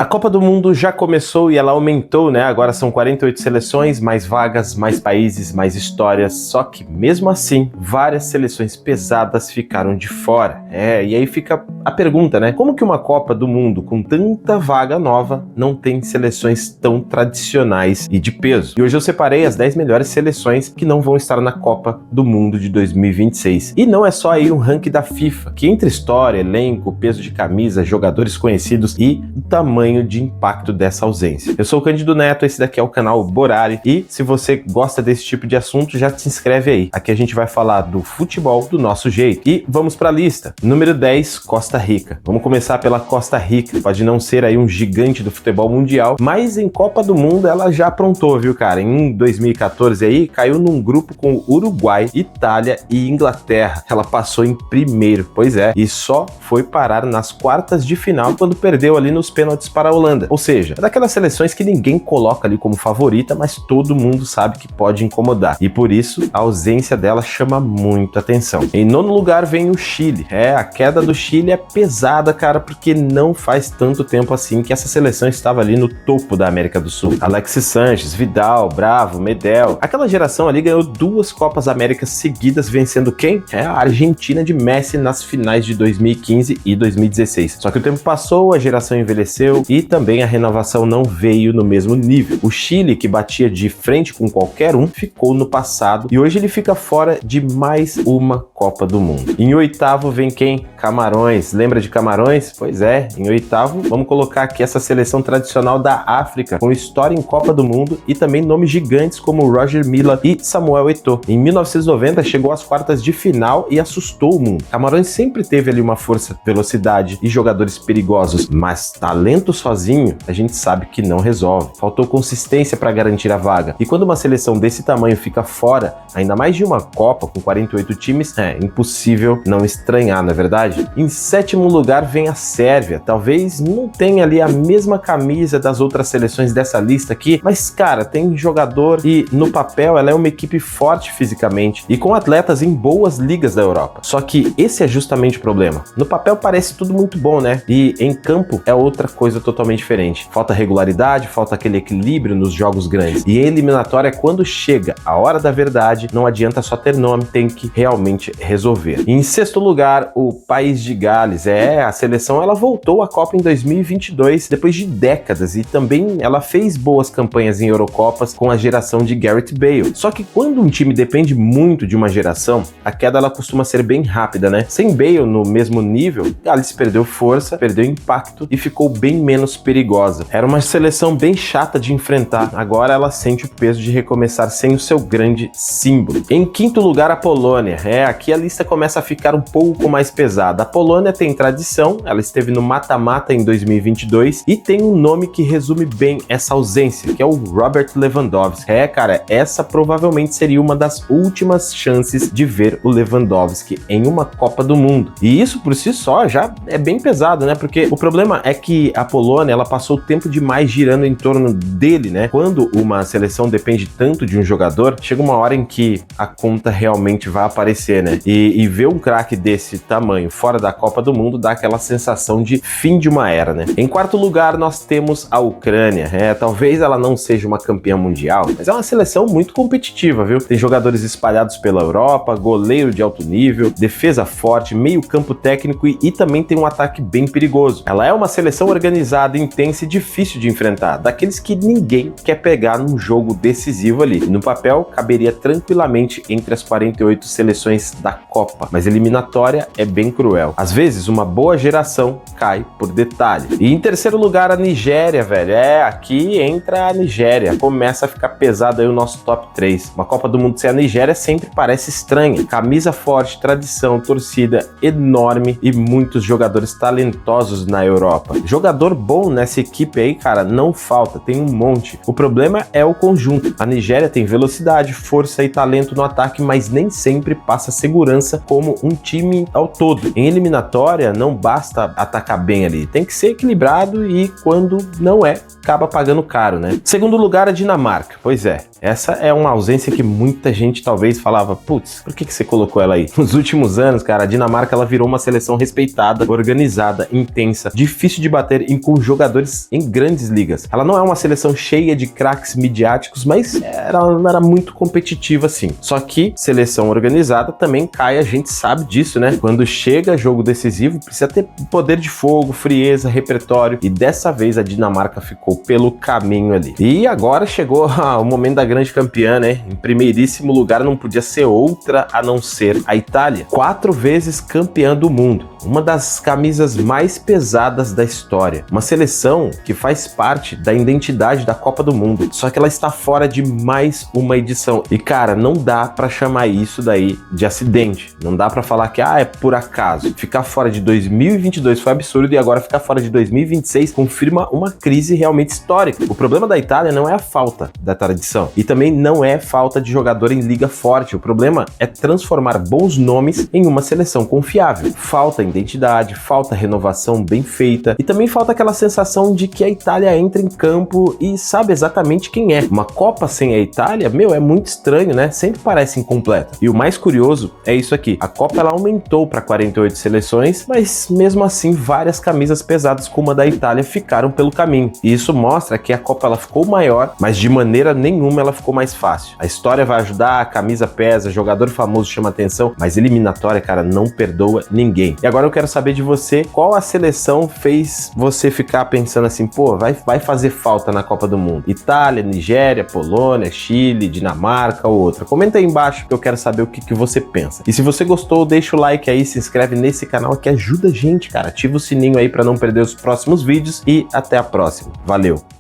Copa do Mundo já começou e ela aumentou, né? Agora são 48 seleções, mais vagas, mais países, mais histórias. Só que mesmo assim, várias seleções pesadas ficaram de fora. E aí fica a pergunta, né? Como que uma Copa do Mundo com tanta vaga nova não tem seleções tão tradicionais e de peso? E hoje eu separei as 10 melhores seleções que não vão estar na Copa do Mundo de 2026. E não é só aí um ranking da FIFA, que entre história, elenco, peso de camisa, jogadores conhecidos e o tamanho de impacto dessa ausência. Eu sou o Cândido Neto, esse daqui é o canal Borari e se você gosta desse tipo de assunto, já se inscreve aí. Aqui a gente vai falar do futebol do nosso jeito. E vamos para a lista. Número 10, Costa Rica. Vamos começar pela Costa Rica. Pode não ser aí um gigante do futebol mundial, mas em Copa do Mundo ela já aprontou, viu, cara? Em 2014 aí, caiu num grupo com Uruguai, Itália e Inglaterra. Ela passou em primeiro, pois é, e só foi parar nas quartas de final quando perdeu ali nos pênaltis para a Holanda. Ou seja, é daquelas seleções que ninguém coloca ali como favorita, mas todo mundo sabe que pode incomodar. E por isso, a ausência dela chama muito atenção. Em nono lugar vem o Chile. A queda do Chile é pesada, cara, porque não faz tanto tempo assim que essa seleção estava ali no topo da América do Sul. Alexis Sánchez, Vidal, Bravo, Medel. Aquela geração ali ganhou 2 Copas Américas seguidas, vencendo quem? A Argentina de Messi nas finais de 2015 e 2016. Só que o tempo passou, a geração envelheceu e também a renovação não veio no mesmo nível. O Chile, que batia de frente com qualquer um, ficou no passado e hoje ele fica fora de mais uma Copa do Mundo. Em oitavo vem quem? Camarões. Lembra de Camarões? Pois é, em oitavo vamos colocar aqui essa seleção tradicional da África, com história em Copa do Mundo e também nomes gigantes como Roger Milla e Samuel Eto'o. Em 1990 chegou às quartas de final e assustou o mundo. Camarões sempre teve ali uma força, velocidade e jogadores perigosos, mas talento sozinho a gente sabe que não resolve. Faltou consistência para garantir a vaga. E quando uma seleção desse tamanho fica fora, ainda mais de uma Copa com 48 times, é impossível não estranhar, não é verdade? Em sétimo lugar vem a Sérvia. Talvez não tenha ali a mesma camisa das outras seleções dessa lista aqui, mas cara, tem jogador e no papel ela é uma equipe forte fisicamente e com atletas em boas ligas da Europa. Só que esse é justamente o problema. No papel parece tudo muito bom, né? E em campo é outra coisa totalmente diferente. Falta regularidade, falta aquele equilíbrio nos jogos grandes. E a eliminatória, quando chega a hora da verdade, não adianta só ter nome, tem que realmente resolver. E em sexto lugar, o País de Gales. A seleção ela voltou à Copa em 2022, depois de décadas, e também ela fez boas campanhas em Eurocopas com a geração de Gareth Bale. Só que quando um time depende muito de uma geração, a queda ela costuma ser bem rápida, né? Sem Bale no mesmo nível, Gales perdeu força, perdeu impacto e ficou bem menos perigosa. Era uma seleção bem chata de enfrentar. Agora ela sente o peso de recomeçar sem o seu grande símbolo. Em quinto lugar, a Polônia. Aqui a lista começa a ficar um pouco mais pesada. A Polônia tem tradição, ela esteve no mata-mata em 2022 e tem um nome que resume bem essa ausência, que é o Robert Lewandowski. Cara, essa provavelmente seria uma das últimas chances de ver o Lewandowski em uma Copa do Mundo. E isso por si só já é bem pesado, né? Porque o problema é que a Polônia, ela passou tempo demais girando em torno dele, né? Quando uma seleção depende tanto de um jogador, chega uma hora em que a conta realmente vai aparecer, né? E ver um craque desse tamanho fora da Copa do Mundo dá aquela sensação de fim de uma era, né? Em quarto lugar, nós temos a Ucrânia. Talvez ela não seja uma campeã mundial, mas é uma seleção muito competitiva, viu? Tem jogadores espalhados pela Europa, goleiro de alto nível, defesa forte, meio campo técnico e também tem um ataque bem perigoso. Ela é uma seleção organizada, intensa e difícil de enfrentar, daqueles que ninguém quer pegar num jogo decisivo ali. No papel, caberia tranquilamente entre as 48 seleções da Copa, mas eliminatória é bem cruel. Às vezes, uma boa geração cai por detalhe. E em terceiro lugar, a Nigéria, velho. Aqui entra a Nigéria. Começa a ficar pesado aí o nosso top 3. Uma Copa do Mundo sem a Nigéria sempre parece estranha. Camisa forte, tradição, torcida enorme e muitos jogadores talentosos na Europa. Jogador bom nessa equipe aí, cara, não falta, tem um monte. O problema é o conjunto. A Nigéria tem velocidade, força e talento no ataque, mas nem sempre passa segurança como um time ao todo. Em eliminatória, não basta atacar bem ali, tem que ser equilibrado e quando não é, acaba pagando caro, né? Segundo lugar, a Dinamarca. Pois é, essa é uma ausência que muita gente talvez falava, putz, por que você colocou ela aí? Nos últimos anos, cara, a Dinamarca ela virou uma seleção respeitada, organizada, intensa, difícil de bater em com jogadores em grandes ligas. Ela não é uma seleção cheia de craques midiáticos, mas ela não era muito competitiva assim. Só que seleção organizada também cai, a gente sabe disso, né? Quando chega jogo decisivo, precisa ter poder de fogo, frieza, repertório, e dessa vez a Dinamarca ficou pelo caminho ali. E agora chegou o momento da grande campeã, né? Em primeiríssimo lugar não podia ser outra a não ser a Itália. 4 vezes campeã do mundo, uma das camisas mais pesadas da história, uma seleção que faz parte da identidade da Copa do Mundo, só que ela está fora de mais uma edição. E cara, não dá pra chamar isso daí de acidente, não dá pra falar que é por acaso. Ficar fora de 2022 foi absurdo e agora ficar fora de 2026 confirma uma crise realmente histórica. O problema da Itália não é a falta da tradição e também não é falta de jogador em liga forte, o problema é transformar bons nomes em uma seleção confiável. Falta identidade, falta renovação bem feita e também falta aquela sensação de que a Itália entra em campo e sabe exatamente quem é. Uma Copa sem a Itália, é muito estranho, né? Sempre parece incompleta. E o mais curioso é isso aqui. A Copa ela aumentou para 48 seleções, mas mesmo assim várias camisas pesadas como a da Itália ficaram pelo caminho. E isso mostra que a Copa ela ficou maior, mas de maneira nenhuma ela ficou mais fácil. A história vai ajudar, a camisa pesa, jogador famoso chama atenção, mas eliminatória, cara, não perdoa ninguém. E agora eu quero saber de você, qual a seleção fez você ficar pensando assim, pô, vai fazer falta na Copa do Mundo? Itália, Nigéria, Polônia, Chile, Dinamarca ou outra? Comenta aí embaixo que eu quero saber o que você pensa. E se você gostou, deixa o like aí, se inscreve nesse canal que ajuda a gente, cara. Ativa o sininho aí para não perder os próximos vídeos e até a próxima. Valeu!